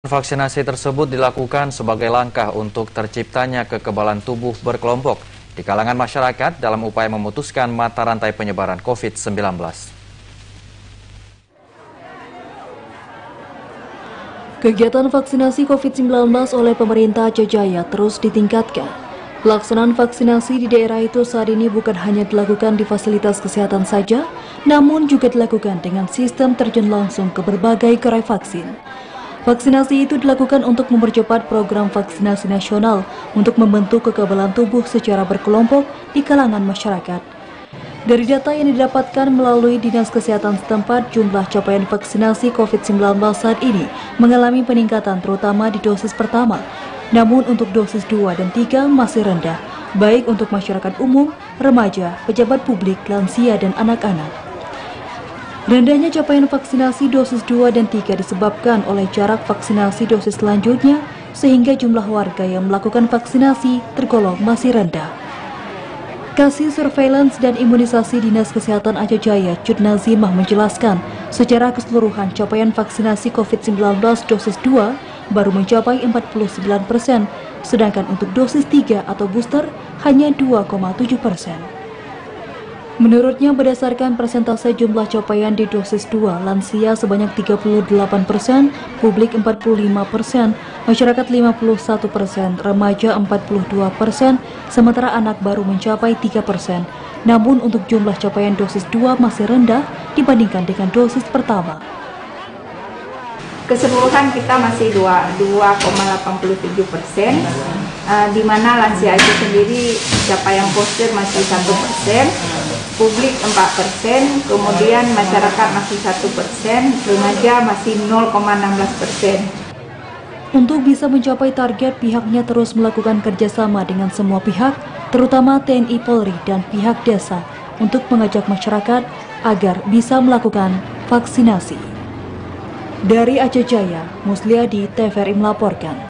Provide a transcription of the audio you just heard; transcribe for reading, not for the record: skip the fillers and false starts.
Vaksinasi tersebut dilakukan sebagai langkah untuk terciptanya kekebalan tubuh berkelompok di kalangan masyarakat dalam upaya memutuskan mata rantai penyebaran COVID-19. Kegiatan vaksinasi COVID-19 oleh pemerintah Aceh Jaya terus ditingkatkan. Pelaksanaan vaksinasi di daerah itu saat ini bukan hanya dilakukan di fasilitas kesehatan saja, namun juga dilakukan dengan sistem terjun langsung ke berbagai gerai vaksin. Vaksinasi itu dilakukan untuk mempercepat program vaksinasi nasional untuk membentuk kekebalan tubuh secara berkelompok di kalangan masyarakat. Dari data yang didapatkan melalui Dinas Kesehatan setempat, jumlah capaian vaksinasi COVID-19 saat ini mengalami peningkatan terutama di dosis pertama. Namun untuk dosis 2 dan 3 masih rendah, baik untuk masyarakat umum, remaja, pejabat publik, lansia, dan anak-anak. Rendahnya capaian vaksinasi dosis 2 dan 3 disebabkan oleh jarak vaksinasi dosis selanjutnya, sehingga jumlah warga yang melakukan vaksinasi tergolong masih rendah. Kasih Surveillance dan Imunisasi Dinas Kesehatan Aceh Jaya, Cut Nazimah menjelaskan, secara keseluruhan capaian vaksinasi COVID-19 dosis 2 baru mencapai 49%, sedangkan untuk dosis 3 atau booster hanya 2,7%. Menurutnya, berdasarkan persentase jumlah capaian di dosis 2, lansia sebanyak 38%, publik 45%, masyarakat 51%, remaja 42%, sementara anak baru mencapai 3%. Namun untuk jumlah capaian dosis 2 masih rendah dibandingkan dengan dosis pertama. Keseluruhan kita masih 2,87%, di mana lansia itu sendiri capaian booster masih 1%, publik 4%, kemudian masyarakat masih 1%, remaja masih 0,16%. Untuk bisa mencapai target, pihaknya terus melakukan kerjasama dengan semua pihak, terutama TNI Polri dan pihak desa, untuk mengajak masyarakat agar bisa melakukan vaksinasi. Dari Aceh Jaya, Musliadi, TVRI melaporkan.